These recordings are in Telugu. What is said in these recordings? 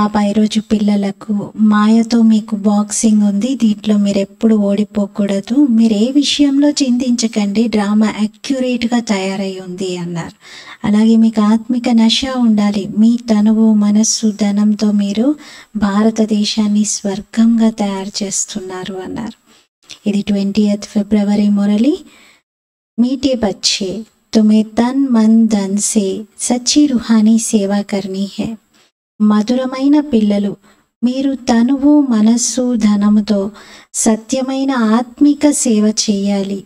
బాబా ఈరోజు పిల్లలకు మాయతో మీకు బాక్సింగ్ ఉంది, దీంట్లో మీరు ఎప్పుడు ఓడిపోకూడదు, మీరు ఏ విషయంలో చింతించకండి, డ్రామా యాక్యురేట్గా తయారై ఉంది అన్నారు. అలాగే మీకు ఆత్మిక నశ ఉండాలి, మీ తనువు మనస్సు ధనంతో మీరు భారతదేశాన్ని స్వర్గంగా తయారు చేస్తున్నారు అన్నారు. ఇది 20th ఫిబ్రవరి మురళి. मीठे बच्चे, तुम्हें तन मन धन से सच्ची रूहानी सेवा करनी है. మధురమైన పిల్లలు, మీరు తనువు మనస్సు ధనముతో సత్యమైన ఆత్మిక సేవ చేయాలి.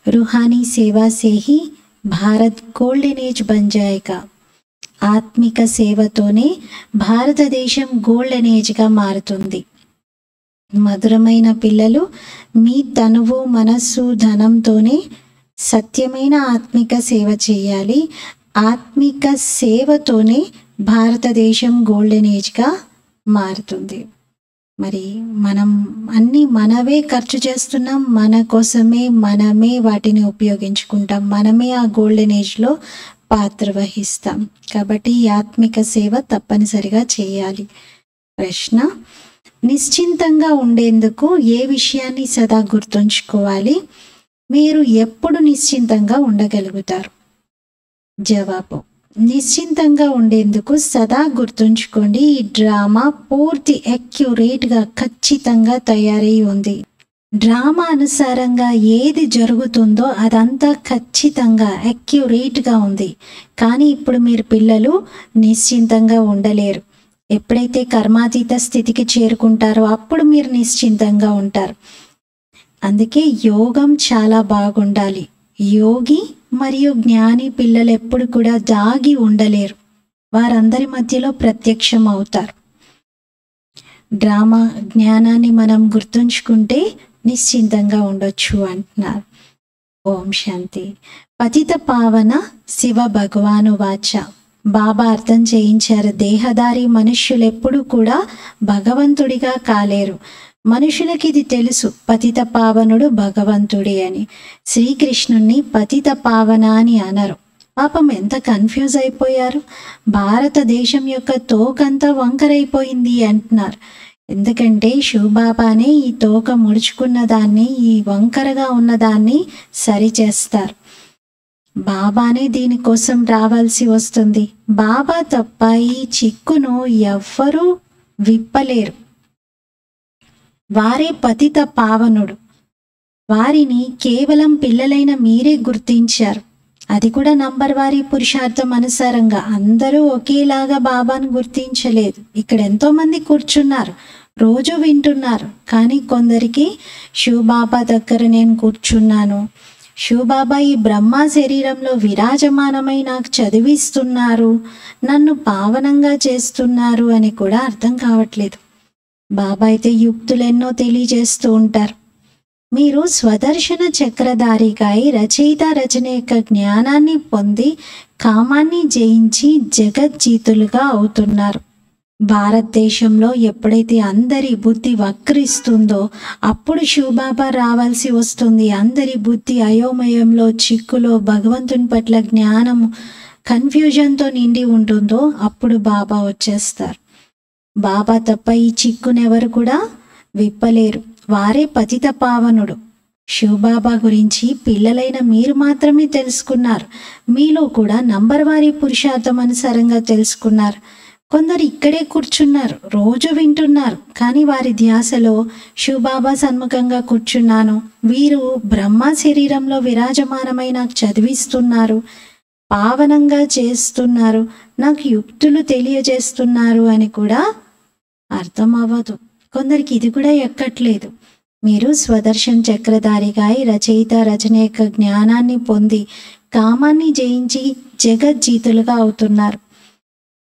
रूहानी सेवा से ही भारत गोल्डन एज बन जाएगा. ఆత్మిక సేవతోనే భారతదేశం గోల్డెన్ ఏజ్గా మారుతుంది. మధురమైన పిల్లలు, మీ తనువు మనస్సు ధనంతోనే సత్యమైన ఆత్మిక సేవ చేయాలి. ఆత్మిక సేవతోనే భారతదేశం గోల్డెన్ ఏజ్గా మారుతుంది. మరి మనం అన్నీ మనవే ఖర్చు చేస్తున్నాం, మన కోసమే మనమే వాటిని ఉపయోగించుకుంటాం, మనమే ఆ గోల్డెన్ ఏజ్లో పాత్ర వహిస్తాం. కాబట్టి ఈ ఆత్మిక సేవ తప్పనిసరిగా చేయాలి. ప్రశ్న: నిశ్చింతంగా ఉండేందుకు ఏ విషయాన్ని సదా గుర్తుంచుకోవాలి? మీరు ఎప్పుడు నిశ్చింతంగా ఉండగలుగుతారు? జవాబు: నిశ్చింతంగా ఉండేందుకు సదా గుర్తుంచుకోండి, ఈ డ్రామా పూర్తి యాక్యురేట్గా ఖచ్చితంగా తయారై ఉంది. డ్రామా అనుసారంగా ఏది జరుగుతుందో అదంతా ఖచ్చితంగా యాక్యురేట్గా ఉంది. కానీ ఇప్పుడు మీరు పిల్లలు నిశ్చింతంగా ఉండలేరు. ఎప్పుడైతే కర్మాతీత స్థితికి చేరుకుంటారో అప్పుడు మీరు నిశ్చింతంగా ఉంటారు. అందుకే యోగం చాలా బాగుండాలి. యోగి మరియు జ్ఞాని పిల్లలు ఎప్పుడు కూడా దాగి ఉండలేరు, వారందరి మధ్యలో ప్రత్యక్షం అవుతారు. డ్రామా జ్ఞానాన్ని మనం గుర్తుంచుకుంటే నిశ్చింతంగా ఉండొచ్చు అంటున్నారు. ఓం శాంతి. పతిత పావన శివ భగవాను వాచ. బాబా అర్థం చేయించారు, దేహదారి మనుష్యులు ఎప్పుడు కూడా భగవంతుడిగా కాలేరు. మనుషులకి ఇది తెలుసు, పతిత పావనుడు భగవంతుడే అని. శ్రీకృష్ణుణ్ణి పతిత పావన అని అనరు. పాపం ఎంత కన్ఫ్యూజ్ అయిపోయారు. భారతదేశం యొక్క తోకంతా వంకరైపోయింది అంటున్నారు. ఎందుకంటే శివబాబానే ఈ తోక ముడుచుకున్న దాన్ని, ఈ వంకరగా ఉన్నదాన్ని సరిచేస్తారు. బాబానే దీనికోసం రావాల్సి వస్తుంది. బాబా తప్ప ఈ చిక్కును ఎవ్వరూ విప్పలేరు. వారే పతిత పావనుడు. వారిని కేవలం పిల్లలైన మీరే గుర్తించారు. అది కూడా నంబర్ వారి పురుషార్థం అనుసారంగా. అందరూ ఒకేలాగా బాబాను గుర్తించలేదు. ఇక్కడ ఎంతోమంది కూర్చున్నారు, రోజు వింటున్నారు. కానీ కొందరికి శివబాబా దగ్గర నేను కూర్చున్నాను, శివబాబా ఈ బ్రహ్మ శరీరంలో విరాజమానమై నాకు చదివిస్తున్నారు, నన్ను పావనంగా చేస్తున్నారు అని కూడా అర్థం కావట్లేదు. బాబా అయితే యుక్తులెన్నో తెలియజేస్తూ ఉంటారు. మీరు స్వదర్శన చక్రధారిగా రచయిత రచన యొక్క జ్ఞానాన్ని పొంది కామాన్ని జయించి జగజ్జీతులుగా అవుతున్నారు. భారతదేశంలో ఎప్పుడైతే అందరి బుద్ధి వక్రిస్తుందో అప్పుడు శివబాబా రావాల్సి వస్తుంది. అందరి బుద్ధి అయోమయంలో చిక్కులో భగవంతుని పట్ల జ్ఞానము కన్ఫ్యూజన్తో నిండి ఉంటుందో అప్పుడు బాబా వచ్చేస్తారు. బాబా తప్ప ఈ చిక్కునెవరు కూడా విప్పలేరు. వారే పతిత పావనుడు. శివబాబా గురించి పిల్లలైన మీరు మాత్రమే తెలుసుకున్నారు. మీలో కూడా నంబర్ వారి పురుషార్థం అనుసారంగా తెలుసుకున్నారు. కొందరు ఇక్కడే కూర్చున్నారు, రోజు వింటున్నారు. కానీ వారి ధ్యాసలో శివబాబా సన్ముఖంగా కూర్చున్నాను, వీరు బ్రహ్మ శరీరంలో విరాజమానమై నాకు చదివిస్తున్నారు, పావనంగా చేస్తున్నారు, నాకు యుక్తులు తెలియజేస్తున్నారు అని కూడా అర్థం అవ్వదు. కొందరికి ఇది కూడా ఎక్కట్లేదు. మీరు స్వదర్శన్ చక్రధారిగా రచయిత రచన యొక్క జ్ఞానాన్ని పొంది కామాన్ని జయించి జగజ్జీతులుగా అవుతున్నారు.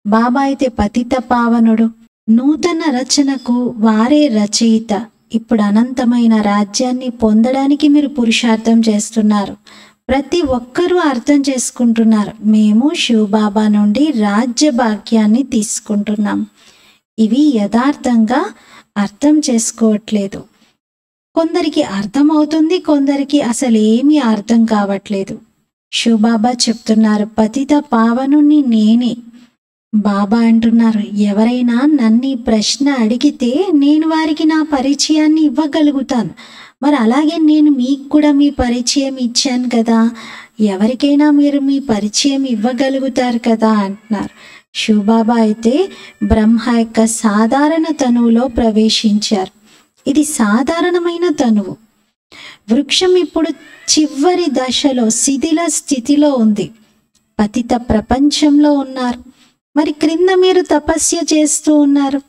బాబా అయితే పతిత పావనుడు. నూతన రచనకు వారే రచయిత. ఇప్పుడు అనంతమైన రాజ్యాన్ని పొందడానికి మీరు పురుషార్థం చేస్తున్నారు. ప్రతి ఒక్కరూ అర్థం చేసుకుంటున్నారు, మేము శివబాబా నుండి రాజ్య భాగ్యాన్ని తీసుకుంటున్నాం. ఇవి యథార్థంగా అర్థం చేసుకోవట్లేదు. కొందరికి అర్థమవుతుంది, కొందరికి అసలు ఏమీ అర్థం కావట్లేదు. శివబాబా చెప్తున్నారు, పతిత పావనుని నేనే. బాబా అంటున్నారు, ఎవరైనా నన్ను ఈ ప్రశ్న అడిగితే నేను వారికి నా పరిచయాన్ని ఇవ్వగలుగుతాను. మరి అలాగే నేను మీకు కూడా మీ పరిచయం ఇచ్చాను కదా, ఎవరికైనా మీరు మీ పరిచయం ఇవ్వగలుగుతారు కదా అంటున్నారు. శివబాబా అయితే బ్రహ్మ యొక్క సాధారణ తనువులో ప్రవేశించారు. ఇది సాధారణమైన తనువు. వృక్షం ఇప్పుడు చివరి దశలో శిథిల స్థితిలో ఉంది. పతిత ప్రపంచంలో ఉన్నారు. మరి క్రింద మీరు తపస్య చేస్తూ ఉన్నారు.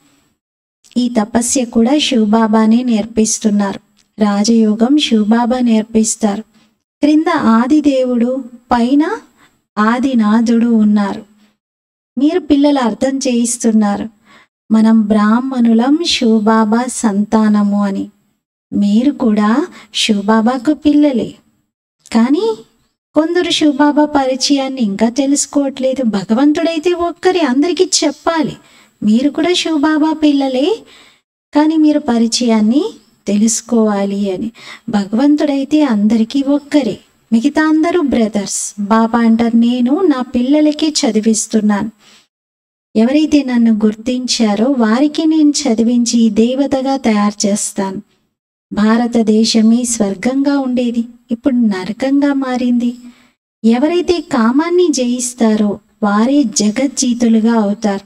ఈ తపస్య కూడా శివబాబానే నేర్పిస్తున్నారు. రాజయోగం శివబాబా నేర్పిస్తారు. క్రింద ఆదిదేవుడు, పైన ఆదినాథుడు ఉన్నారు. మీరు పిల్లలు అర్థం చేయిస్తున్నారు, మనం బ్రాహ్మణులం, శివబాబా సంతానము అని. మీరు కూడా శివబాబాకు పిల్లలే. కానీ కొందరు శివబాబా పరిచయాన్ని ఇంకా తెలుసుకోవట్లేదు. భగవంతుడైతే ఒక్కరి, అందరికీ చెప్పాలి మీరు కూడా శివబాబా పిల్లలే, కానీ మీరు పరిచయాన్ని తెలుసుకోవాలి అని. భగవంతుడైతే అందరికీ ఒక్కరే, మిగతా అందరూ బ్రదర్స్. బాబా అంటారు, నేను నా పిల్లలకి చదివిస్తున్నాను. ఎవరైతే నన్ను గుర్తించారో వారికి నేను చదివించి దేవతగా తయారు చేస్తాను. భారతదేశమే స్వర్గంగా ఉండేది, ఇప్పుడు నరకంగా మారింది. ఎవరైతే కామాన్ని జయిస్తారో వారే జగజ్జీతులుగా అవుతారు.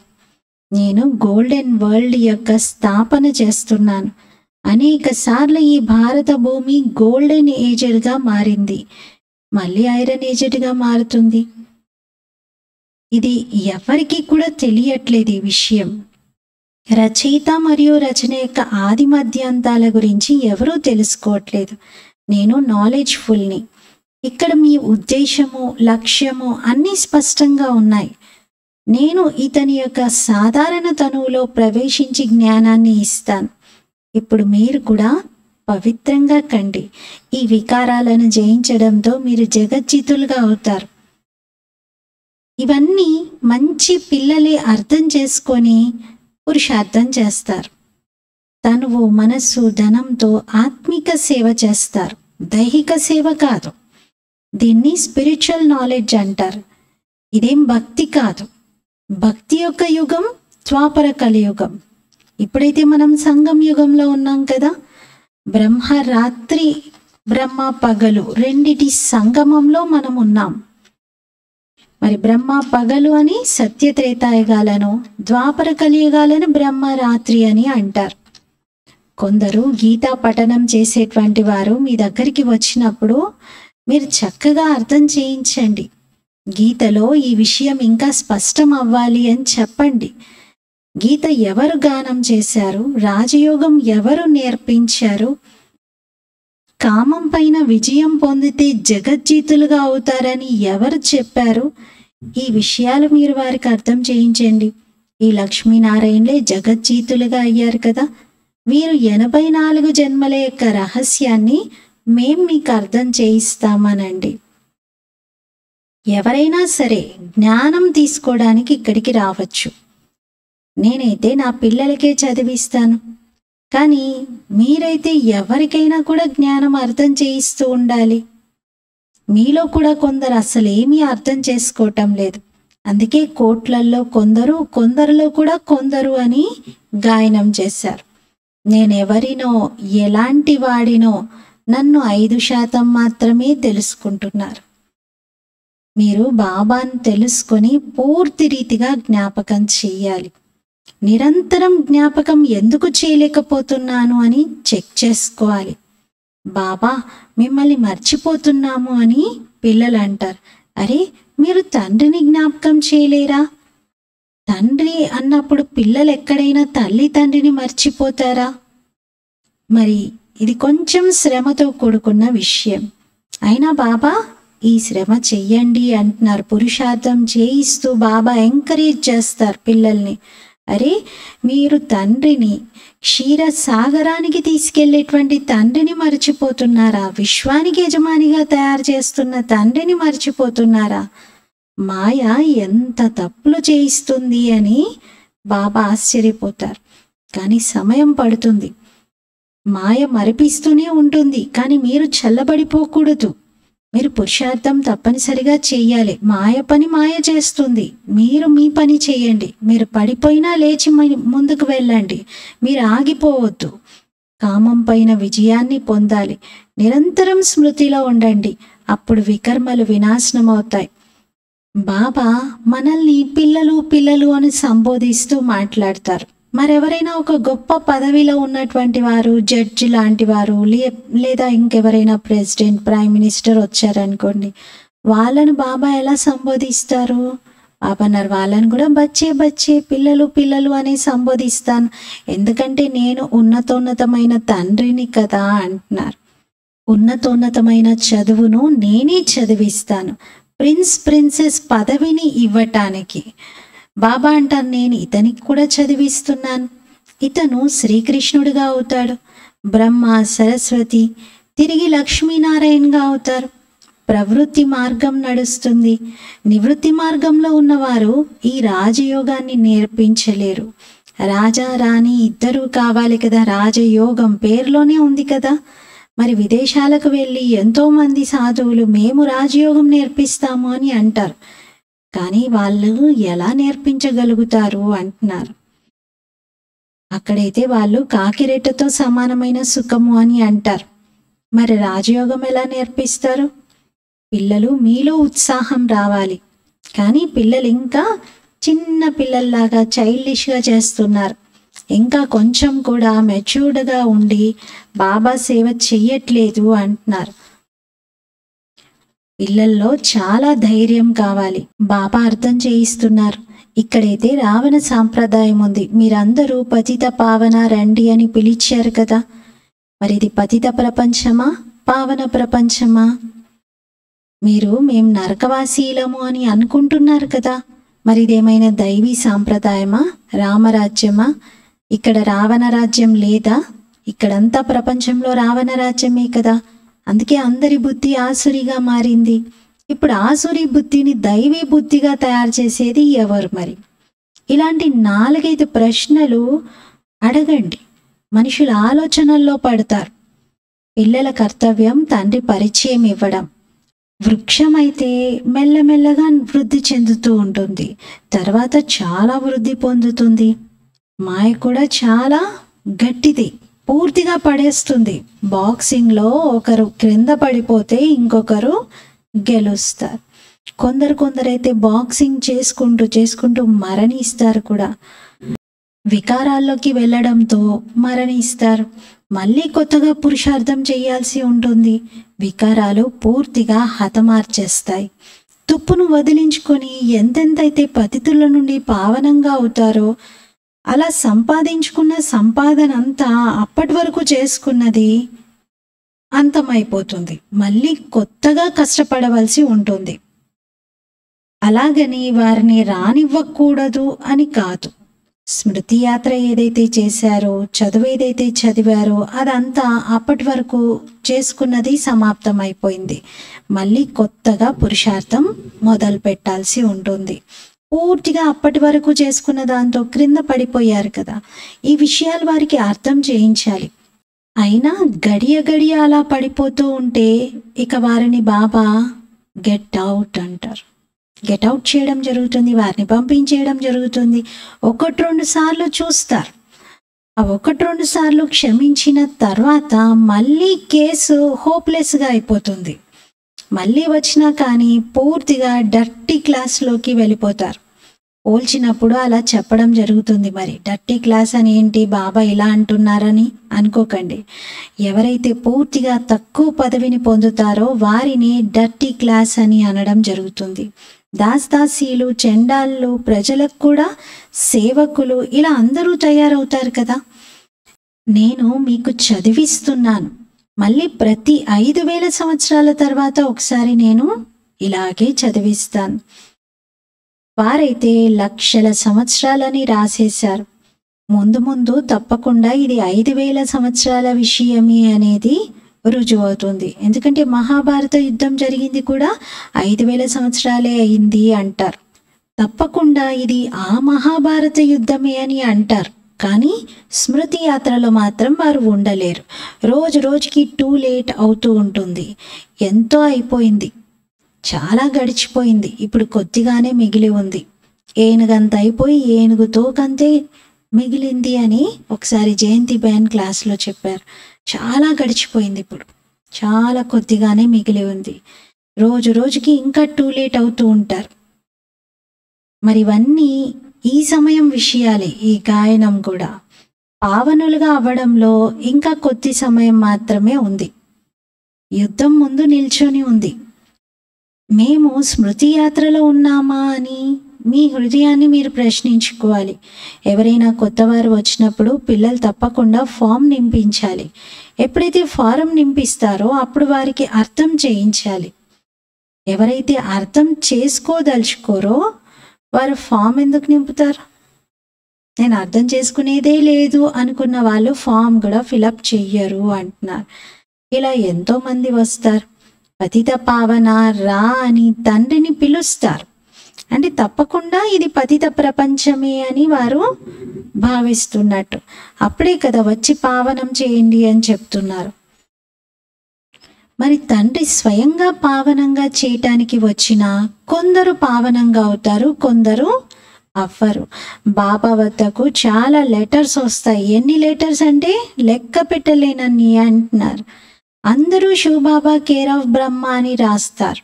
నేను గోల్డెన్ వరల్డ్ యొక్క స్థాపన చేస్తున్నాను. అనేక సార్లు ఈ భారత భూమి గోల్డెన్ ఏజ్డ్గా మారింది, మళ్ళీ ఐరన్ ఏజ్డ్గా మారుతుంది. ఇది ఎవరికి కూడా తెలియట్లేదు ఈ విషయం. రచయిత మరియు రచన యొక్క ఆది మధ్యాంతాల గురించి ఎవరూ తెలుసుకోవట్లేదు. నేను నాలెడ్జ్ఫుల్ని. ఇక్కడ మీ ఉద్దేశము, లక్ష్యము అన్నీ స్పష్టంగా ఉన్నాయి. నేను ఇతని యొక్క సాధారణ తనువులో ప్రవేశించి జ్ఞానాన్ని ఇస్తాను. ఇప్పుడు మీరు కూడా పవిత్రంగా కండి. ఈ వికారాలను జయించడంతో మీరు జగజ్జితులుగా అవుతారు. ఇవన్నీ మంచి పిల్లలే అర్థం చేసుకొని పురుషార్థం చేస్తారు. తనువు, మనస్సు, ధనంతో ఆత్మిక సేవ చేస్తారు, దైహిక సేవ కాదు. దీన్ని స్పిరిచువల్ నాలెడ్జ్ అంటారు. ఇదేం భక్తి కాదు. భక్తి యొక్క యుగం ద్వాపర కలియుగం. ఇప్పుడైతే మనం సంగం యుగంలో ఉన్నాం కదా. బ్రహ్మ రాత్రి, బ్రహ్మ పగలు రెండిటి సంగమంలో మనం ఉన్నాం. మరి బ్రహ్మ పగలు అని సత్యత్రేతాయుగాలను, ద్వాపర కలియుగాలను బ్రహ్మ రాత్రి అని అంటారు. కొందరు గీతా పఠనం చేసేటువంటి వారు మీ దగ్గరికి వచ్చినప్పుడు మీరు చక్కగా అర్థం చేయించండి. గీతలో ఈ విషయం ఇంకా స్పష్టం అవ్వాలి అని చెప్పండి. గీత ఎవరు గానం చేశారు, రాజయోగం ఎవరు నేర్పించారు, కామం పైన విజయం పొందితే జగజ్జీతులుగా అవుతారని ఎవరు చెప్పారు, ఈ విషయాలు మీరు వారికి అర్థం చేయించండి. ఈ లక్ష్మీనారాయణలే జగజ్జీతులుగా అయ్యారు కదా. వీరు 84 జన్మల యొక్క రహస్యాన్ని మేం మీకు అర్థం చేయిస్తామనండి. ఎవరైనా సరే జ్ఞానం తీసుకోవడానికి ఇక్కడికి రావచ్చు. నేనైతే నా పిల్లలకే చదివిస్తాను, కానీ మీరైతే ఎవరికైనా కూడా జ్ఞానం అర్థం చేయిస్తూ ఉండాలి. మీలో కూడా కొందరు అసలు ఏమీ అర్థం చేసుకోవటం లేదు. అందుకే కోట్లల్లో కొందరు, కొందరిలో కూడా కొందరు అని గాయనం చేశారు. నేనెవరినో, ఎలాంటి వాడినో నన్ను 5% మాత్రమే తెలుసుకుంటున్నారు. మీరు బాబాను తెలుసుకొని పూర్తి రీతిగా జ్ఞాపకం చెయ్యాలి. నిరంతరం జ్ఞాపకం ఎందుకు చేయలేకపోతున్నాను అని చెక్ చేసుకోవాలి. బాబా మిమ్మల్ని మర్చిపోతున్నాము అని పిల్లలు అంటారు. అరే, మీరు తండ్రిని జ్ఞాపకం చేయలేరా? తండ్రి అన్నప్పుడు పిల్లలు ఎక్కడైనా తల్లి తండ్రిని మర్చిపోతారా? మరి ఇది కొంచెం శ్రమతో కూడుకున్న విషయం. అయినా బాబా ఈ శ్రమ చెయ్యండి అంటున్నారు. పురుషార్థం చేయిస్తూ బాబా ఎంకరేజ్ చేస్తారు పిల్లల్ని. అరే, మీరు తండ్రిని, క్షీరసాగరానికి తీసుకెళ్లేటువంటి తండ్రిని మర్చిపోతున్నారా? విశ్వానికి యజమానిగా తయారు చేస్తున్న తండ్రిని మర్చిపోతున్నారా? మాయ ఎంత తప్పులు చేయిస్తుంది అని బాబా ఆశ్చర్యపోతారు. కానీ సమయం పడుతుంది. మాయ మరిపిస్తూనే ఉంటుంది, కానీ మీరు చల్లబడిపోకూడదు. మీరు పురుషార్థం తప్పనిసరిగా చెయ్యాలి. మాయ పని మాయ చేస్తుంది, మీరు మీ పని చేయండి. మీరు పడిపోయినా లేచి ముందుకు వెళ్ళండి, మీరు ఆగిపోవద్దు. కామం పైన విజయాన్ని పొందాలి. నిరంతరం స్మృతిలో ఉండండి, అప్పుడు వికర్మలు వినాశనం అవుతాయి. బాబా మనల్ని పిల్లలు పిల్లలు అని సంబోధిస్తూ మాట్లాడతారు. మరెవరైనా ఒక గొప్ప పదవిలో ఉన్నటువంటి వారు, జడ్జి లాంటి వారు, లేదా ఇంకెవరైనా ప్రెసిడెంట్, ప్రైమ్ మినిస్టర్ వచ్చారనుకోండి, వాళ్ళను బాబా ఎలా సంబోధిస్తారు? బాబా అన్నారు, వాళ్ళని కూడా బచ్చే బచ్చే, పిల్లలు పిల్లలు అని సంబోధిస్తాను, ఎందుకంటే నేను ఉన్నతోన్నతమైన తండ్రిని కదా అంటున్నారు. ఉన్నతోన్నతమైన చదువును నేనే చదివిస్తాను, ప్రిన్సెస్ పదవిని ఇవ్వటానికి. బాబా అంటారు, నేను ఇతనికి కూడా చదివిస్తున్నాను. ఇతను శ్రీకృష్ణుడిగా అవుతాడు, బ్రహ్మ సరస్వతి తిరిగి లక్ష్మీనారాయణగా అవుతారు. ప్రవృత్తి మార్గం నడుస్తుంది. నివృత్తి మార్గంలో ఉన్నవారు ఈ రాజయోగాన్ని నేర్పించలేరు. రాజా రాణి ఇద్దరూ కావాలి కదా, రాజయోగం పేరులోనే ఉంది కదా. మరి విదేశాలకు వెళ్ళి ఎంతోమంది సాధువులు మేము రాజయోగం నేర్పిస్తాము అని అంటారు, కానీ వాళ్ళు ఎలా నేర్పించగలుగుతారు అంటున్నారు. అక్కడైతే వాళ్ళు కాకిరెట్టతో సమానమైన సుఖము అని అంటారు. మరి రాజయోగం ఎలా నేర్పిస్తారు? పిల్లలు మీలో ఉత్సాహం రావాలి, కానీ పిల్లలు ఇంకా చిన్న పిల్లల్లాగా చైల్డిష్గా చేస్తున్నారు. ఇంకా కొంచెం కూడా మెచ్యూర్డ్గా ఉండి బాబా సేవ చెయ్యట్లేదు అంటున్నారు. పిల్లల్లో చాలా ధైర్యం కావాలి. బాబా అర్థం చేయిస్తున్నారు. ఇక్కడైతే రావణ సాంప్రదాయం ఉంది. మీరందరూ పతిత పావన రండి అని పిలిచారు కదా, మరి ఇది పతిత ప్రపంచమా పావన ప్రపంచమా? మేము నరకవాసీలము అని అనుకుంటున్నారు కదా, మరి ఇదేమైనా దైవీ సాంప్రదాయమా, రామరాజ్యమా? ఇక్కడ రావణ రాజ్యం లేదా? ఇక్కడంతా ప్రపంచంలో రావణ రాజ్యమే కదా. అందుకే అందరి బుద్ధి ఆసురిగా మారింది. ఇప్పుడు ఆసురి బుద్ధిని దైవీ బుద్ధిగా తయారు చేసేది ఎవరు? మరి ఇలాంటి 4-5 ప్రశ్నలు అడగండి, మనుషుల ఆలోచనల్లో పడతారు. పిల్లల కర్తవ్యం తండ్రి పరిచయం ఇవ్వడం. వృక్షం అయితే మెల్లమెల్లగా వృద్ధి చెందుతూ ఉంటుంది, తర్వాత చాలా వృద్ధి పొందుతుంది. మాయ కూడా చాలా గట్టిది, పూర్తిగా పడేస్తుంది. బాక్సింగ్లో ఒకరు క్రింద పడిపోతే ఇంకొకరు గెలుస్తారు. కొందరైతే బాక్సింగ్ చేసుకుంటూ మరణిస్తారు కూడా. వికారాల్లోకి వెళ్ళడంతో మరణిస్తారు. మళ్ళీ కొత్తగా పురుషార్థం చేయాల్సి ఉంటుంది. వికారాలు పూర్తిగా హతమార్చేస్తాయి. తుప్పును వదిలించుకొని ఎంతెంతైతే పతితుల నుండి పావనంగా అవుతారో, అలా సంపాదించుకున్న సంపాదన అంతా అప్పటి వరకు చేసుకున్నది అంతమైపోతుంది. మళ్ళీ కొత్తగా కష్టపడవలసి ఉంటుంది. అలాగని వారిని రానివ్వకూడదు అని కాదు. స్మృతి యాత్ర ఏదైతే చేశారో, చదువు ఏదైతే చదివారో, అదంతా అప్పటి వరకు చేసుకున్నది సమాప్తమైపోయింది. మళ్ళీ కొత్తగా పురుషార్థం మొదలు పెట్టాల్సి ఉంటుంది. పూర్తిగా అప్పటి వరకు చేసుకున్న దాంతో క్రింద పడిపోయారు కదా. ఈ విషయాలు వారికి అర్థం చేయించాలి. అయినా గడియ అలా పడిపోతూ ఉంటే ఇక వారిని బాబా గెట్ అవుట్ అంటారు. గెట్ అవుట్ చేయడం జరుగుతుంది, వారిని పంపించేయడం జరుగుతుంది. 1-2 సార్లు చూస్తారు. ఆ 1-2 సార్లు క్షమించిన తర్వాత మళ్ళీ కేసు హోప్లెస్గా అయిపోతుంది. మళ్ళీ వచ్చినా కానీ పూర్తిగా డర్టీ క్లాస్లోకి వెళ్ళిపోతారు. పోల్చినప్పుడు అలా చెప్పడం జరుగుతుంది. మరి డర్టీ క్లాస్ అని ఏంటి, బాబా ఇలా అంటున్నారని అనుకోకండి. ఎవరైతే పూర్తిగా తక్కువ పదవిని పొందుతారో వారిని డర్టీ క్లాస్ అని అనడం జరుగుతుంది. దాసీలు, చెండాళ్ళు, ప్రజలకు కూడా సేవకులు, ఇలా అందరూ తయారవుతారు కదా. నేను మీకు చదివిస్తున్నాను, మళ్ళీ ప్రతి 5000 సంవత్సరాల తర్వాత ఒకసారి నేను ఇలాగే చదివిస్తాను. వారైతే లక్షల సంవత్సరాలని రాసేశారు. ముందు తప్పకుండా ఇది 5000 సంవత్సరాల విషయమే అనేది రుజువవుతుంది. ఎందుకంటే మహాభారత యుద్ధం జరిగింది కూడా 5000 సంవత్సరాలే అయింది అంటారు. తప్పకుండా ఇది ఆ మహాభారత యుద్ధమే అని అంటారు. కానీ స్మృతి యాత్రలో మాత్రం వారు ఉండలేరు. రోజు రోజుకి టూ లేట్ అవుతూ ఉంటుంది. ఎంతో అయిపోయింది, చాలా గడిచిపోయింది, ఇప్పుడు కొద్దిగానే మిగిలి ఉంది. ఏనుగంత అయిపోయి ఏనుగు తోకంతే మిగిలింది అని ఒకసారి జయంతి బయాన్ క్లాస్లో చెప్పారు. చాలా గడిచిపోయింది, ఇప్పుడు చాలా కొద్దిగానే మిగిలి ఉంది. రోజు రోజుకి ఇంకా టూ లేట్ అవుతూ ఉంటారు. మరి ఇవన్నీ ఈ సమయం విషయాలే. ఈ గాయనం కూడా పావనులుగా అవ్వడంలో ఇంకా కొద్ది సమయం మాత్రమే ఉంది. యుద్ధం ముందు నిల్చొని ఉంది. మేము స్మృతి యాత్రలో ఉన్నామా అని మీ హృదయాన్ని మీరు ప్రశ్నించుకోవాలి. ఎవరైనా కొత్తవారు వచ్చినప్పుడు పిల్లలు తప్పకుండా ఫామ్ నింపించాలి. ఎప్పుడైతే ఫారం నింపిస్తారో అప్పుడు వారికి అర్థం చేయించాలి. ఎవరైతే అర్థం చేసుకోదలుచుకోరో వారు ఫామ్ ఎందుకు నింపుతారు? నేను అర్థం చేసుకునేదే లేదు అనుకున్న వాళ్ళు ఫామ్ కూడా ఫిలప్ చెయ్యరు అంటున్నారు. ఇలా ఎంతోమంది వస్తారు. పతిత పావన రా అని తండ్రిని పిలుస్తారు. అంటే తప్పకుండా ఇది పతిత ప్రపంచమే అని వారు భావిస్తున్నట్టు. అప్పుడే కదా వచ్చి పావనం చేయండి అని చెప్తున్నారు. మరి తండ్రి స్వయంగా పావనంగా చేయటానికి వచ్చిన కొందరు పావనంగా అవుతారు, కొందరు అవ్వరు. బాబా వద్దకు చాలా లెటర్స్ వస్తాయి. ఎన్ని లెటర్స్ అంటే లెక్క పెట్టలేనన్ని అంటున్నారు. అందరూ శివబాబా కేర్ ఆఫ్ బ్రహ్మ అని రాస్తారు.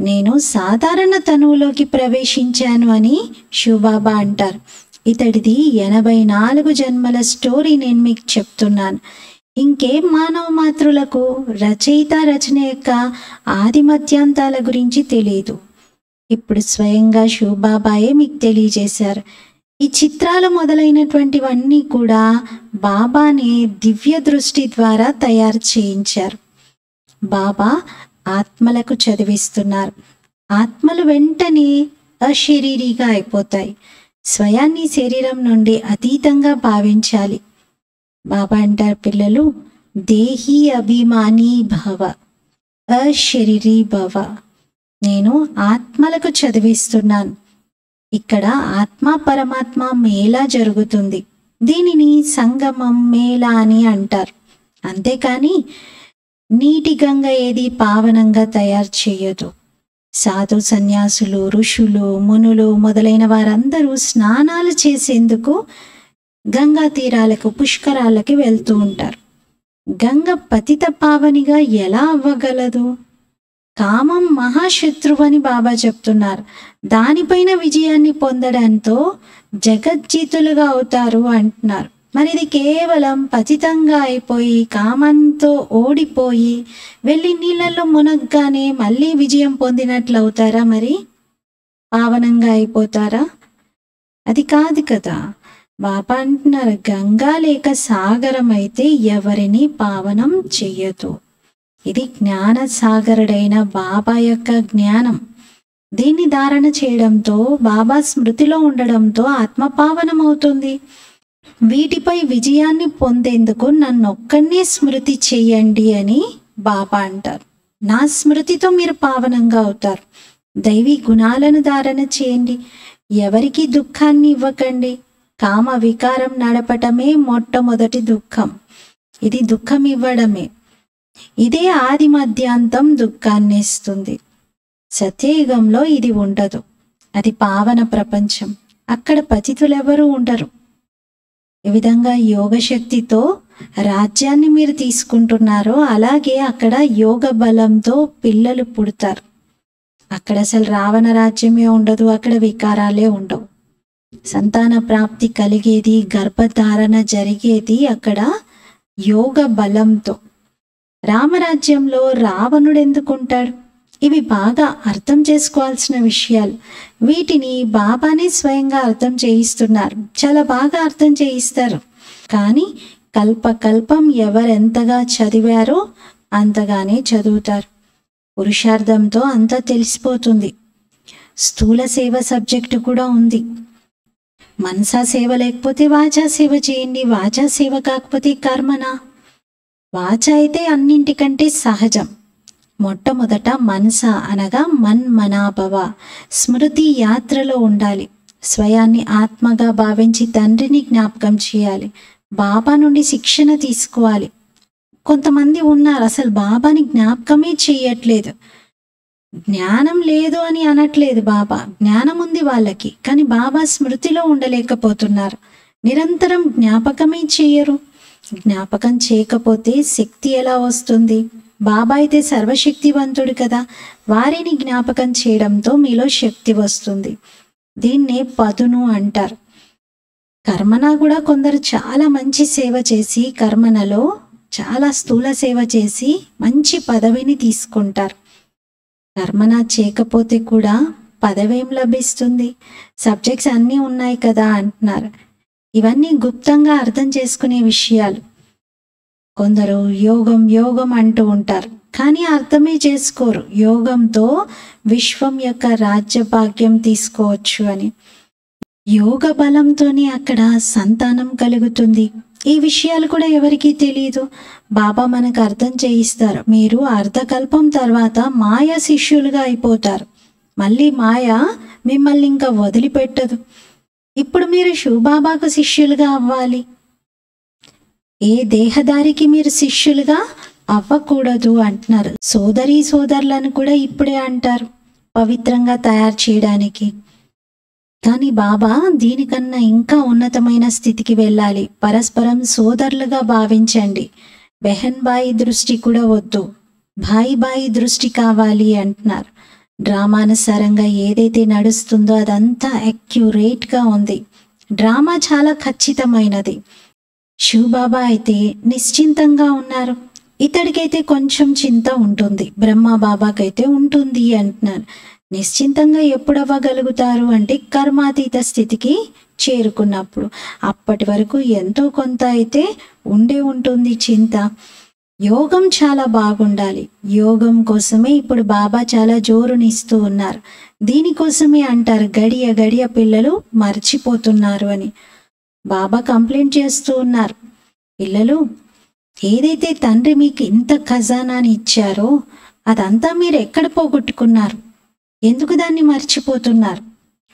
నేను సాధారణ తనువులోకి ప్రవేశించాను అని శివబాబా అంటారు. ఇతడిది 84 జన్మల స్టోరీ నేను మీకు చెప్తున్నాను. ఇంకేం మానవ మాతృలకు రచయిత రచన యొక్క ఆది మధ్యాంతాల గురించి తెలియదు. ఇప్పుడు స్వయంగా శివబాబాయే మీకు తెలియజేశారు. ఈ చిత్రాలు మొదలైనటువంటివన్నీ కూడా బాబానే దివ్య దృష్టి ద్వారా తయారు చేయించారు. బాబా ఆత్మలకు చదివిస్తున్నారు. ఆత్మలు వెంటనే అశరీరిగా అయిపోతాయి. స్వయాన్ని శరీరం నుండి అతీతంగా భావించాలి. బాబా అంటారు, పిల్లలు దేహీ అభిమాని భవ, అశరీరీ భవ. నేను ఆత్మలకు చదివిస్తున్నాను. ఇక్కడ ఆత్మ పరమాత్మ మేళా జరుగుతుంది. దీనిని సంగమం మేళా అని అంటారు. అంతేకాని నీటి గంగ ఏది పావనంగా తయారు చేయదు. సాధు సన్యాసులు, ఋషులు, మునులు మొదలైన వారందరూ స్నానాలు చేసేందుకు గంగా తీరాలకు, పుష్కరాలకి వెళ్తూ ఉంటారు. గంగ పతిత పావనిగా ఎలా అవ్వగలదు? కామం మహాశత్రువని బాబా చెప్తున్నారు. దానిపైన విజయాన్ని పొందడంతో జగజ్జీతులుగా అవుతారు అంటున్నారు. మరి ఇది కేవలం పతితంగా అయిపోయి కామంతో ఓడిపోయి వెళ్ళి నీళ్ళల్లో మునగ్గానే మళ్ళీ విజయం పొందినట్లు అవుతారా? మరి పావనంగా అయిపోతారా? అది కాదు కదా. బాబా అంటున్నారు, గంగా లేక సాగరం అయితే ఎవరిని పావనం చెయ్యదు. ఇది జ్ఞాన సాగరుడైన బాబా యొక్క జ్ఞానం. దీన్ని ధారణ చేయడంతో, బాబా స్మృతిలో ఉండడంతో ఆత్మ పావనం అవుతుంది. వీటిపై విజయాన్ని పొందేందుకు నన్నొక్కనే స్మృతి చెయ్యండి అని బాబా అంటారు. నా స్మృతితో మీరు పావనంగా అవుతారు. దైవీ గుణాలను ధారణ చేయండి. ఎవరికి దుఃఖాన్ని ఇవ్వకండి. కామ వికారం నడపటమే మొట్టమొదటి దుఃఖం. ఇది దుఃఖం ఇవ్వడమే. ఇదే ఆది మధ్యాంతం దుఃఖాన్ని ఇస్తుంది. సత్యయుగంలో ఇది ఉండదు. అది పావన ప్రపంచం. అక్కడ పతితులెవరూ ఉండరు. ఈ విధంగా యోగ శక్తితో రాజ్యాన్ని మీరు తీసుకుంటున్నారో అలాగే అక్కడ యోగ బలంతో పిల్లలు పుడతారు. అక్కడ అసలు రావణ రాజ్యమే ఉండదు. అక్కడ వికారాలే ఉండవు. సంతాన ప్రాప్తి కలిగేది, గర్భధారణ జరిగేది అక్కడ యోగ బలంతో. రామరాజ్యంలో రావణుడు ఎందుకుంటాడు? ఇవి బాగా అర్థం చేసుకోవాల్సిన విషయాలు. వీటిని బాబానే స్వయంగా అర్థం చేయిస్తున్నారు. చాలా బాగా అర్థం చేయిస్తారు. కానీ కల్పకల్పం ఎవరెంతగా చదివారో అంతగానే చదువుతారు. పురుషార్థంతో అంతా తెలిసిపోతుంది. స్థూల సేవ సబ్జెక్టు కూడా ఉంది. మనసా సేవ లేకపోతే వాచా సేవ చేయండి. వాచా సేవ కాకపోతే కర్మనా. వాచ అయితే అన్నింటికంటే సహజం. మొట్టమొదట మనస అనగా మన్మనాభవ స్మృతి యాత్రలో ఉండాలి. స్వయాన్ని ఆత్మగా భావించి తండ్రిని జ్ఞాపకం చేయాలి. బాబా నుండి శిక్షణ తీసుకోవాలి. కొంతమంది ఉన్నారు అసలు బాబాని జ్ఞాపకమే చేయట్లేదు. జ్ఞానం లేదు అని అనట్లేదు, బాబా జ్ఞానం ఉంది వాళ్ళకి, కానీ బాబా స్మృతిలో ఉండలేకపోతున్నారు. నిరంతరం జ్ఞాపకమే చేయరు. జ్ఞాపకం చేయకపోతే శక్తి ఎలా వస్తుంది? బాబా అయితే సర్వశక్తివంతుడు కదా, వారిని జ్ఞాపకం చేయడంతో మీలో శక్తి వస్తుంది. దీన్నే పదును అంటారు. కర్మన కూడా కొందరు చాలా మంచి సేవ చేసి, కర్మనలో చాలా స్థూల సేవ చేసి మంచి పదవిని తీసుకుంటారు. కర్మన చేయకపోతే కూడా పదవేం లభిస్తుంది? సబ్జెక్ట్స్ అన్నీ ఉన్నాయి కదా అంటున్నారు. ఇవన్నీ గుప్తంగా అర్థం చేసుకునే విషయాలు. కొందరు యోగం యోగం అంటూ ఉంటారు, కానీ అర్థమే చేసుకోరు యోగంతో విశ్వం యొక్క రాజ్యభాగ్యం తీసుకోవచ్చు అని. యోగ బలంతోనే అక్కడ సంతానం కలుగుతుంది. ఈ విషయాలు కూడా ఎవరికీ తెలియదు. బాబా మనకు అర్థం చేయిస్తారు. మీరు అర్ధకల్పం తర్వాత మాయ శిష్యులుగా అయిపోతారు. మళ్ళీ మాయ మిమ్మల్ని ఇంకా వదిలిపెట్టదు. ఇప్పుడు మీరు శివబాబాకు శిష్యులుగా అవ్వాలి. ఏ దేహదారికి మీరు శిష్యులుగా అవ్వకూడదు అంటున్నారు. సోదరీ సోదరులను కూడా ఇప్పుడే అంటారు పవిత్రంగా తయారు చేయడానికి. కానీ బాబా దీనికన్నా ఇంకా ఉన్నతమైన స్థితికి వెళ్ళాలి. పరస్పరం సోదరులుగా భావించండి. బెహన్ బాయి దృష్టి కూడా వద్దు, భాయి బాయి దృష్టి కావాలి అంటున్నారు. డ్రామానుసారంగా ఏదైతే నడుస్తుందో అదంతా అక్యురేట్గా ఉంది. డ్రామా చాలా ఖచ్చితమైనది. శివబాబా అయితే నిశ్చింతంగా ఉన్నారు. ఇతడికైతే కొంచెం చింత ఉంటుంది, బ్రహ్మ బాబాకైతే ఉంటుంది అంటున్నారు. నిశ్చింతంగా ఎప్పుడు అవ్వగలుగుతారు అంటే కర్మాతీత స్థితికి చేరుకున్నప్పుడు. అప్పటి వరకు ఎంతో కొంత అయితే ఉండే ఉంటుంది చింత. యోగం చాలా బాగుండాలి. యోగం కోసమే ఇప్పుడు బాబా చాలా జోరునిస్తూ ఉన్నారు. దీనికోసమే అంటారు గడియ గడియ పిల్లలు మర్చిపోతున్నారు అని. బాబా కంప్లైంట్ చేస్తూ ఉన్నారు, పిల్లలు ఏదైతే తండ్రి మీకు ఇంత ఖజానాని ఇచ్చారో అదంతా మీరు ఎక్కడ పోగొట్టుకున్నారు? ఎందుకు దాన్ని మర్చిపోతున్నారు?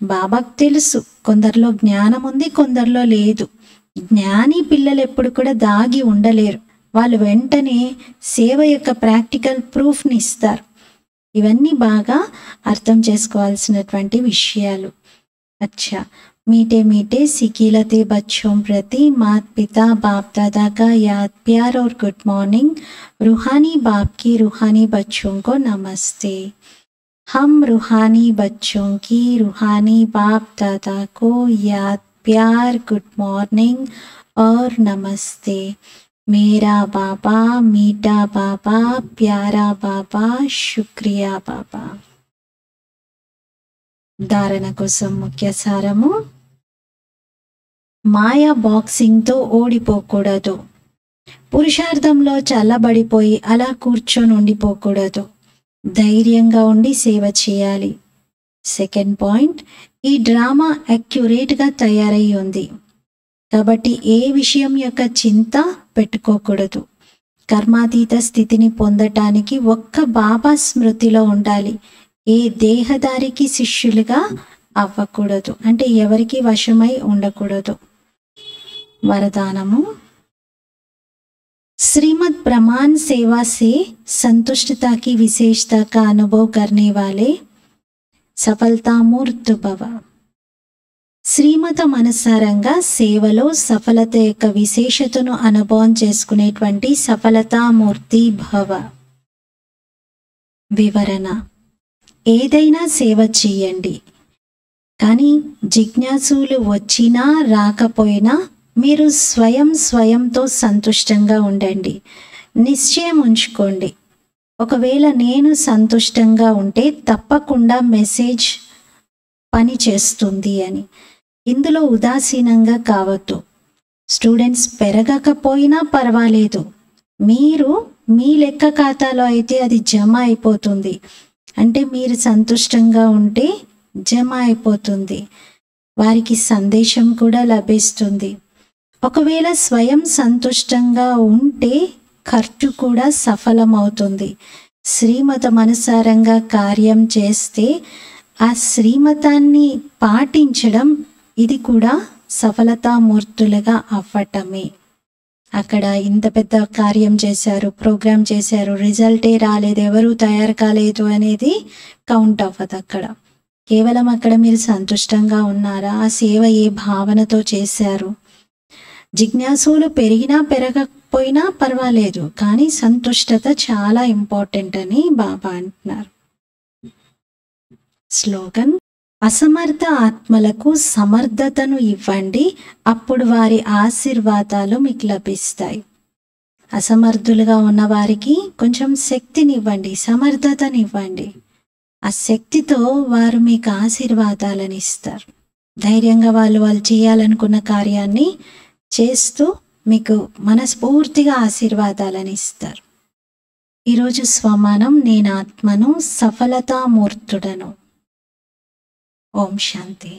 బాబాకు తెలుసు కొందరిలో జ్ఞానం ఉంది, కొందరిలో లేదు. జ్ఞాని పిల్లలు ఎప్పుడు కూడా దాగి ఉండలేరు. వాళ్ళు వెంటనే సేవ యొక్క ప్రాక్టికల్ ప్రూఫ్ని ఇస్తారు. ఇవన్నీ బాగా అర్థం చేసుకోవాల్సినటువంటి విషయాలు. अच्छा, मीठे मीठे सिकीलते बच्चों प्रति माता पिता बाप दादा का याद प्यार और गुड मॉर्निंग। रूहानी बाप की रूहानी बच्चों को नमस्ते। हम रूहानी बच्चों की रूहानी बाप दादा को याद प्यार गुड मॉर्निंग और नमस्ते। मेरा बाबा मीठा बाबा प्यारा बाबा शुक्रिया बाबा। धारण कोसम मुख्य सारमु మాయా బాక్సింగ్తో ఓడిపోకూడదు. పురుషార్థంలో చల్లబడిపోయి అలా కూర్చొని ఉండిపోకూడదు. ధైర్యంగా ఉండి సేవ చేయాలి. సెకండ్ పాయింట్, ఈ డ్రామా అక్యురేట్గా తయారై ఉంది కాబట్టి ఏ విషయం యొక్క చింత పెట్టుకోకూడదు. కర్మాతీత స్థితిని పొందటానికి ఒక్క బాబా స్మృతిలో ఉండాలి. ఏ దేహదారికి శిష్యులుగా అవ్వకూడదు, అంటే ఎవరికి వశమై ఉండకూడదు. वरदानमु श्रीमद् प्रमाण सेवा से संतुष्टता की विशेषता का अनुभव करने वाले सफलता मूर्त भव। శ్రీమతం అనుసారంగా సేవలో సఫలత యొక్క విశేషతను అనుభవం చేసుకునేటువంటి సఫలతామూర్తి భవ. వివరణ: ఏదైనా సేవ చేయండి, కానీ జిజ్ఞాసులు వచ్చినా రాకపోయినా మీరు స్వయంతో సంతుష్టంగా ఉండండి. నిశ్చయం ఉంచుకోండి, ఒకవేళ నేను సంతుష్టంగా ఉంటే తప్పకుండా మెసేజ్ పని చేస్తుంది అని. ఇందులో ఉదాసీనంగా కావద్దు. స్టూడెంట్స్ పెరగకపోయినా పర్వాలేదు, మీరు మీ లెక్క ఖాతాలో అయితే అది జమ అయిపోతుంది. అంటే మీరు సంతుష్టంగా ఉంటే జమ అయిపోతుంది, వారికి సందేశం కూడా లభిస్తుంది. ఒకవేళ స్వయం సంతుష్టంగా ఉంటే ఖర్చు కూడా సఫలమవుతుంది. శ్రీమతం అనుసారంగా కార్యం చేస్తే ఆ శ్రీమతాన్ని పాటించడం, ఇది కూడా సఫలతామూర్తులుగా అవ్వటమే. అక్కడ ఇంత పెద్ద కార్యం చేశారు, ప్రోగ్రామ్ చేశారు, రిజల్టే రాలేదు, ఎవరూ తయారు కాలేదు అనేది కౌంట్ అవ్వదు. అక్కడ కేవలం అక్కడ మీరు సంతుష్టంగా ఉన్నారా, ఆ సేవ ఏ భావనతో చేశారు. జిజ్ఞాసులు పెరిగినా పెరగకపోయినా పర్వాలేదు, కానీ సంతుష్టత చాలా ఇంపార్టెంట్ అని బాబా అంటున్నారు. స్లోగన్: అసమర్థ ఆత్మలకు సమర్థతను ఇవ్వండి, అప్పుడు వారి ఆశీర్వాదాలు మీకు లభిస్తాయి. అసమర్థులుగా ఉన్నవారికి కొంచెం శక్తినివ్వండి, సమర్థతనివ్వండి. ఆ శక్తితో వారు మీకు ఆశీర్వాదాలను ఇస్తారు. ధైర్యంగా వాళ్ళు చేయాలనుకున్న కార్యాన్ని చేస్తూ మీకు మనస్ఫూర్తిగా ఆశీర్వాదాలను ఇస్తారు. ఈరోజు స్వమానం: నేను ఆత్మను, సఫలతామూర్తుడను. ఓం శాంతి.